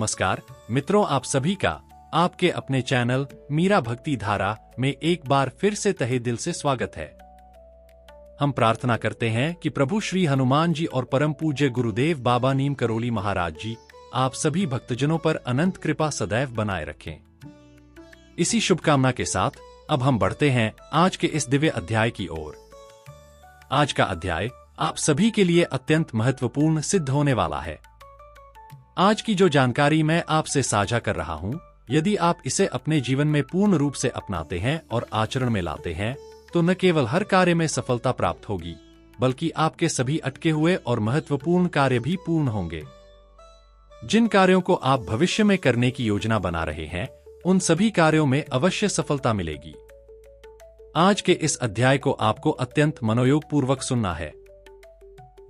नमस्कार मित्रों, आप सभी का आपके अपने चैनल मीरा भक्ति धारा में एक बार फिर से तहे दिल से स्वागत है। हम प्रार्थना करते हैं कि प्रभु श्री हनुमान जी और परम पूज्य गुरुदेव बाबा नीम करोली महाराज जी आप सभी भक्तजनों पर अनंत कृपा सदैव बनाए रखें। इसी शुभकामना के साथ अब हम बढ़ते हैं आज के इस दिव्य अध्याय की ओर। आज का अध्याय आप सभी के लिए अत्यंत महत्वपूर्ण सिद्ध होने वाला है। आज की जो जानकारी मैं आपसे साझा कर रहा हूं, यदि आप इसे अपने जीवन में पूर्ण रूप से अपनाते हैं और आचरण में लाते हैं, तो न केवल हर कार्य में सफलता प्राप्त होगी, बल्कि आपके सभी अटके हुए और महत्वपूर्ण कार्य भी पूर्ण होंगे। जिन कार्यों को आप भविष्य में करने की योजना बना रहे हैं, उन सभी कार्यों में अवश्य सफलता मिलेगी। आज के इस अध्याय को आपको अत्यंत मनोयोग पूर्वक सुनना है।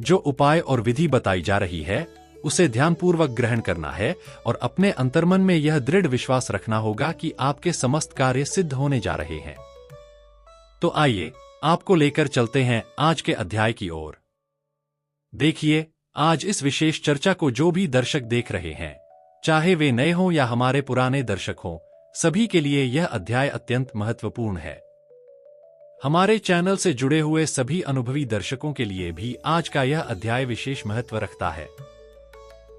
जो उपाय और विधि बताई जा रही है, उसे ध्यानपूर्वक ग्रहण करना है और अपने अंतर्मन में यह दृढ़ विश्वास रखना होगा कि आपके समस्त कार्य सिद्ध होने जा रहे हैं। तो आइए आपको लेकर चलते हैं आज के अध्याय की ओर। देखिए, आज इस विशेष चर्चा को जो भी दर्शक देख रहे हैं, चाहे वे नए हों या हमारे पुराने दर्शक हों, सभी के लिए यह अध्याय अत्यंत महत्वपूर्ण है। हमारे चैनल से जुड़े हुए सभी अनुभवी दर्शकों के लिए भी आज का यह अध्याय विशेष महत्व रखता है।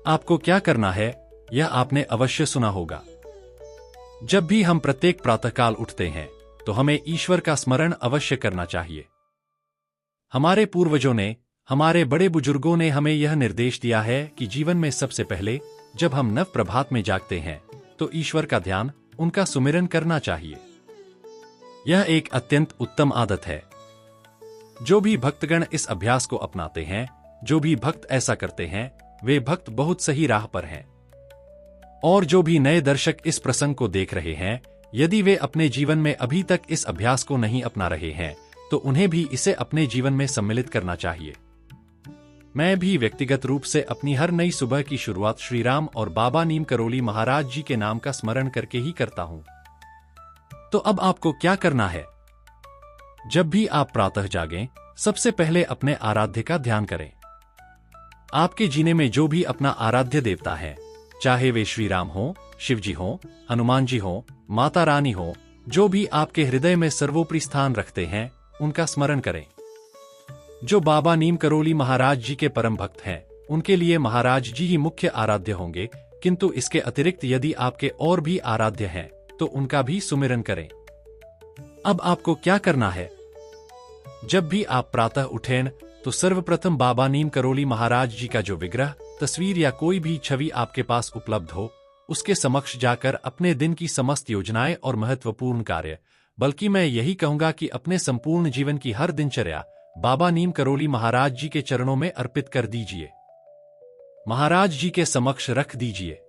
आपको क्या करना है, यह आपने अवश्य सुना होगा। जब भी हम प्रत्येक प्रातःकाल उठते हैं, तो हमें ईश्वर का स्मरण अवश्य करना चाहिए। हमारे पूर्वजों ने, हमारे बड़े बुजुर्गों ने हमें यह निर्देश दिया है कि जीवन में सबसे पहले जब हम नव प्रभात में जागते हैं, तो ईश्वर का ध्यान, उनका सुमिरन करना चाहिए। यह एक अत्यंत उत्तम आदत है। जो भी भक्तगण इस अभ्यास को अपनाते हैं, जो भी भक्त ऐसा करते हैं, वे भक्त बहुत सही राह पर हैं। और जो भी नए दर्शक इस प्रसंग को देख रहे हैं, यदि वे अपने जीवन में अभी तक इस अभ्यास को नहीं अपना रहे हैं, तो उन्हें भी इसे अपने जीवन में सम्मिलित करना चाहिए। मैं भी व्यक्तिगत रूप से अपनी हर नई सुबह की शुरुआत श्री राम और बाबा नीम करोली महाराज जी के नाम का स्मरण करके ही करता हूं। तो अब आपको क्या करना है? जब भी आप प्रातः जागें, सबसे पहले अपने आराध्य का ध्यान करें। आपके जीने में जो भी अपना आराध्य देवता है, चाहे वे श्री राम हो, शिव जी हो, हनुमान जी हो, माता रानी हो, जो भी आपके हृदय में सर्वोपरि स्थान रखते हैं, उनका स्मरण करें। जो बाबा नीम करोली महाराज जी के परम भक्त हैं, उनके लिए महाराज जी ही मुख्य आराध्य होंगे, किंतु इसके अतिरिक्त यदि आपके और भी आराध्य हैं, तो उनका भी सुमिरन करें। अब आपको क्या करना है? जब भी आप प्रातः उठें, तो सर्वप्रथम बाबा नीम करोली महाराज जी का जो विग्रह, तस्वीर या कोई भी छवि आपके पास उपलब्ध हो, उसके समक्ष जाकर अपने दिन की समस्त योजनाएं और महत्वपूर्ण कार्य, बल्कि मैं यही कहूंगा कि अपने संपूर्ण जीवन की हर दिनचर्या बाबा नीम करोली महाराज जी के चरणों में अर्पित कर दीजिए। महाराज जी के समक्ष रख दीजिए।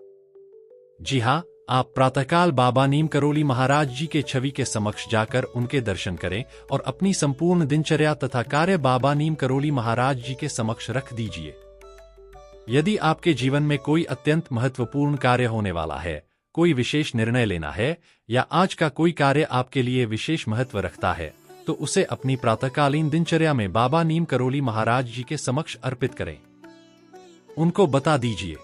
जी हाँ, आप प्रातःकाल बाबा नीम करोली महाराज जी के छवि के समक्ष जाकर उनके दर्शन करें और अपनी संपूर्ण दिनचर्या तथा कार्य बाबा नीम करोली महाराज जी के समक्ष रख दीजिए। यदि आपके जीवन में कोई अत्यंत महत्वपूर्ण कार्य होने वाला है, कोई विशेष निर्णय लेना है, या आज का कोई कार्य आपके लिए विशेष महत्व रखता है, तो उसे अपनी प्रातःकालीन दिनचर्या में बाबा नीम करोली महाराज जी के समक्ष अर्पित करें। उनको बता दीजिए।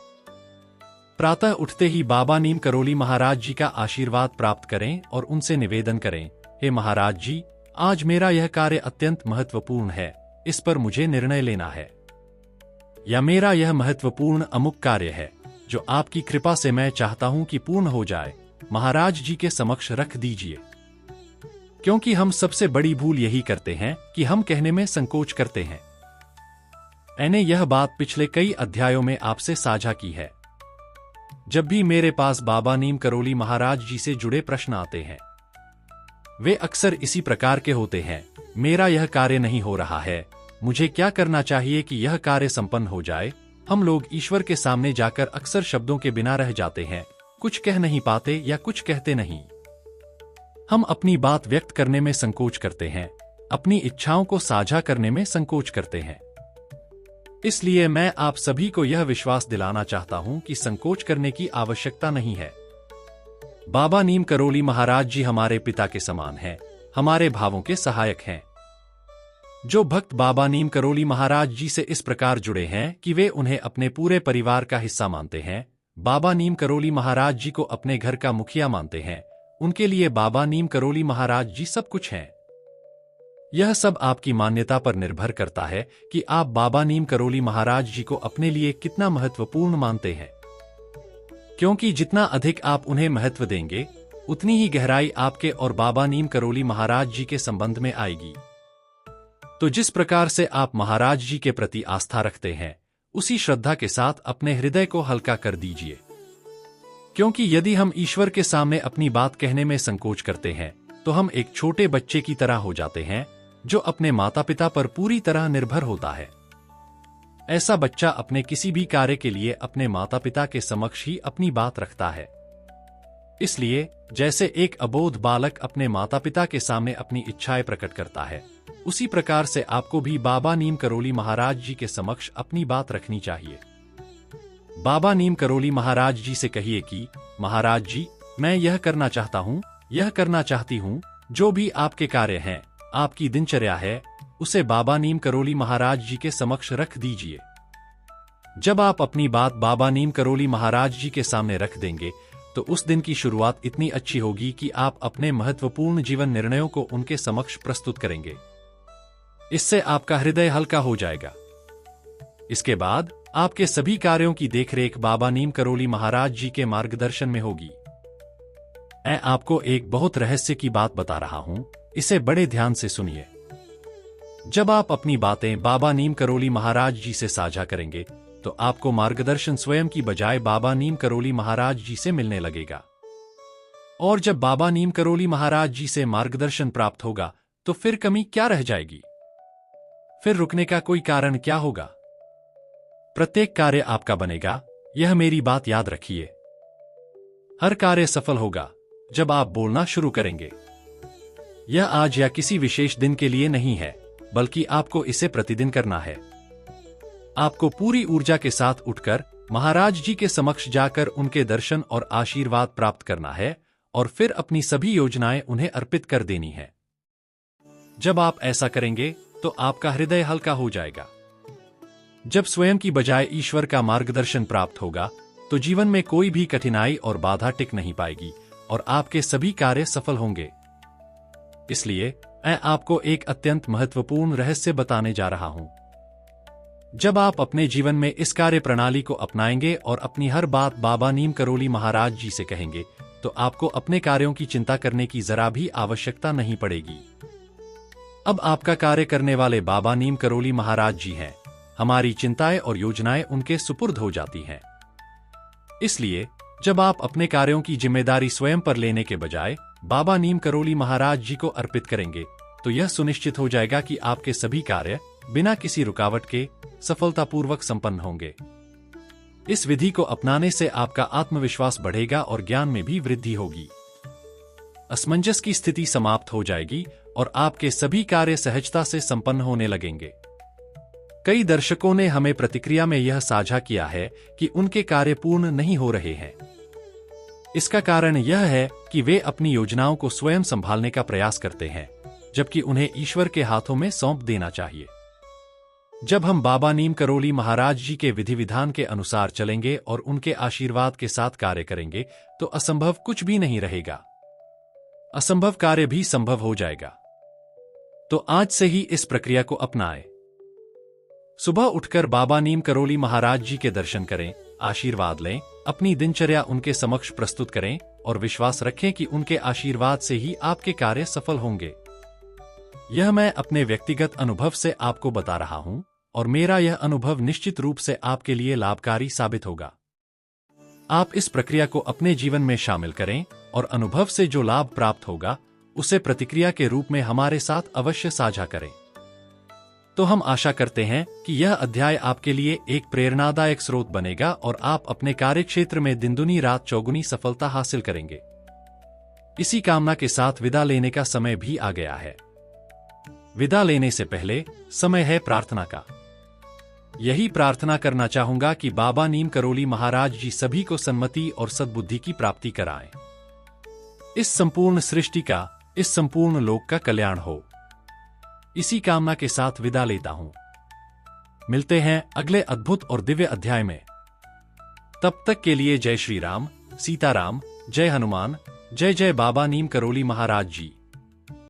प्रातः उठते ही बाबा नीम करोली महाराज जी का आशीर्वाद प्राप्त करें और उनसे निवेदन करें, हे महाराज जी, आज मेरा यह कार्य अत्यंत महत्वपूर्ण है, इस पर मुझे निर्णय लेना है। या मेरा यह महत्वपूर्ण अमुक कार्य है, जो आपकी कृपा से मैं चाहता हूं कि पूर्ण हो जाए, महाराज जी के समक्ष रख दीजिए। क्योंकि हम सबसे बड़ी भूल यही करते हैं कि हम कहने में संकोच करते हैं। मैंने यह बात पिछले कई अध्यायों में आपसे साझा की है। जब भी मेरे पास बाबा नीम करोली महाराज जी से जुड़े प्रश्न आते हैं, वे अक्सर इसी प्रकार के होते हैं। मेरा यह कार्य नहीं हो रहा है, मुझे क्या करना चाहिए कि यह कार्य संपन्न हो जाए? हम लोग ईश्वर के सामने जाकर अक्सर शब्दों के बिना रह जाते हैं, कुछ कह नहीं पाते या कुछ कहते नहीं। हम अपनी बात व्यक्त करने में संकोच करते हैं, अपनी इच्छाओं को साझा करने में संकोच करते हैं। इसलिए मैं आप सभी को यह विश्वास दिलाना चाहता हूं कि संकोच करने की आवश्यकता नहीं है। बाबा नीम करोली महाराज जी हमारे पिता के समान हैं, हमारे भावों के सहायक हैं। जो भक्त बाबा नीम करोली महाराज जी से इस प्रकार जुड़े हैं कि वे उन्हें अपने पूरे परिवार का हिस्सा मानते हैं, बाबा नीम करोली महाराज जी को अपने घर का मुखिया मानते हैं, उनके लिए बाबा नीम करोली महाराज जी सब कुछ हैं। यह सब आपकी मान्यता पर निर्भर करता है कि आप बाबा नीम करोली महाराज जी को अपने लिए कितना महत्वपूर्ण मानते हैं, क्योंकि जितना अधिक आप उन्हें महत्व देंगे, उतनी ही गहराई आपके और बाबा नीम करोली महाराज जी के संबंध में आएगी। तो जिस प्रकार से आप महाराज जी के प्रति आस्था रखते हैं, उसी श्रद्धा के साथ अपने हृदय को हल्का कर दीजिए, क्योंकि यदि हम ईश्वर के सामने अपनी बात कहने में संकोच करते हैं, तो हम एक छोटे बच्चे की तरह हो जाते हैं जो अपने माता पिता पर पूरी तरह निर्भर होता है। ऐसा बच्चा अपने किसी भी कार्य के लिए अपने माता पिता के समक्ष ही अपनी बात रखता है। इसलिए जैसे एक अबोध बालक अपने माता पिता के सामने अपनी इच्छाएं प्रकट करता है, उसी प्रकार से आपको भी बाबा नीम करोली महाराज जी के समक्ष अपनी बात रखनी चाहिए। बाबा नीम करोली महाराज जी से कहिए कि महाराज जी, मैं यह करना चाहता हूँ, यह करना चाहती हूँ। जो भी आपके कार्य हैं, आपकी दिनचर्या है, उसे बाबा नीम करोली महाराज जी के समक्ष रख दीजिए। जब आप अपनी बात बाबा नीम करोली महाराज जी के सामने रख देंगे, तो उस दिन की शुरुआत इतनी अच्छी होगी कि आप अपने महत्वपूर्ण जीवन निर्णयों को उनके समक्ष प्रस्तुत करेंगे। इससे आपका हृदय हल्का हो जाएगा। इसके बाद आपके सभी कार्यों की देखरेख बाबा नीम करोली महाराज जी के मार्गदर्शन में होगी। मैं आपको एक बहुत रहस्य की बात बता रहा हूं, इसे बड़े ध्यान से सुनिए। जब आप अपनी बातें बाबा नीम करोली महाराज जी से साझा करेंगे, तो आपको मार्गदर्शन स्वयं की बजाय बाबा नीम करोली महाराज जी से मिलने लगेगा। और जब बाबा नीम करोली महाराज जी से मार्गदर्शन प्राप्त होगा, तो फिर कमी क्या रह जाएगी? फिर रुकने का कोई कारण क्या होगा? प्रत्येक कार्य आपका बनेगा, यह मेरी बात याद रखिए। हर कार्य सफल होगा जब आप बोलना शुरू करेंगे। यह आज या किसी विशेष दिन के लिए नहीं है, बल्कि आपको इसे प्रतिदिन करना है। आपको पूरी ऊर्जा के साथ उठकर महाराज जी के समक्ष जाकर उनके दर्शन और आशीर्वाद प्राप्त करना है, और फिर अपनी सभी योजनाएं उन्हें अर्पित कर देनी है। जब आप ऐसा करेंगे, तो आपका हृदय हल्का हो जाएगा। जब स्वयं की बजाय ईश्वर का मार्गदर्शन प्राप्त होगा, तो जीवन में कोई भी कठिनाई और बाधा टिक नहीं पाएगी, और आपके सभी कार्य सफल होंगे। इसलिए मैं आपको एक अत्यंत महत्वपूर्ण रहस्य बताने जा रहा हूं। जब आप अपने जीवन में इस कार्य प्रणाली को अपनाएंगे और अपनी हर बात बाबा नीम करोली महाराज जी से कहेंगे, तो आपको अपने कार्यों की चिंता करने की जरा भी आवश्यकता नहीं पड़ेगी। अब आपका कार्य करने वाले बाबा नीम करोली महाराज जी हैं। हमारी चिंताएं और योजनाएं उनके सुपुर्द हो जाती हैं। इसलिए जब आप अपने कार्यों की जिम्मेदारी स्वयं पर लेने के बजाय बाबा नीम करोली महाराज जी को अर्पित करेंगे, तो यह सुनिश्चित हो जाएगा कि आपके सभी कार्य बिना किसी रुकावट के सफलतापूर्वक संपन्न होंगे। इस विधि को अपनाने से आपका आत्मविश्वास बढ़ेगा और ज्ञान में भी वृद्धि होगी। असमंजस की स्थिति समाप्त हो जाएगी और आपके सभी कार्य सहजता से संपन्न होने लगेंगे। कई दर्शकों ने हमें प्रतिक्रिया में यह साझा किया है कि उनके कार्य पूर्ण नहीं हो रहे हैं। इसका कारण यह है कि वे अपनी योजनाओं को स्वयं संभालने का प्रयास करते हैं, जबकि उन्हें ईश्वर के हाथों में सौंप देना चाहिए। जब हम बाबा नीम करोली महाराज जी के विधि विधान के अनुसार चलेंगे और उनके आशीर्वाद के साथ कार्य करेंगे, तो असंभव कुछ भी नहीं रहेगा। असंभव कार्य भी संभव हो जाएगा। तो आज से ही इस प्रक्रिया को अपनाएं। सुबह उठकर बाबा नीम करोली महाराज जी के दर्शन करें, आशीर्वाद लें, अपनी दिनचर्या उनके समक्ष प्रस्तुत करें और विश्वास रखें कि उनके आशीर्वाद से ही आपके कार्य सफल होंगे। यह मैं अपने व्यक्तिगत अनुभव से आपको बता रहा हूं, और मेरा यह अनुभव निश्चित रूप से आपके लिए लाभकारी साबित होगा। आप इस प्रक्रिया को अपने जीवन में शामिल करें और अनुभव से जो लाभ प्राप्त होगा, उसे प्रतिक्रिया के रूप में हमारे साथ अवश्य साझा करें। तो हम आशा करते हैं कि यह अध्याय आपके लिए एक प्रेरणादायक स्रोत बनेगा और आप अपने कार्यक्षेत्र में दिन दुनी रात चौगुनी सफलता हासिल करेंगे। इसी कामना के साथ विदा लेने का समय भी आ गया है। विदा लेने से पहले समय है प्रार्थना का। यही प्रार्थना करना चाहूंगा कि बाबा नीम करोली महाराज जी सभी को सन्मति और सद्बुद्धि की प्राप्ति कराएं। इस संपूर्ण सृष्टि का, इस संपूर्ण लोक का कल्याण हो। इसी कामना के साथ विदा लेता हूं। मिलते हैं अगले अद्भुत और दिव्य अध्याय में। तब तक के लिए जय श्री राम, सीताराम, जय हनुमान, जय जय बाबा नीम करोली महाराज जी।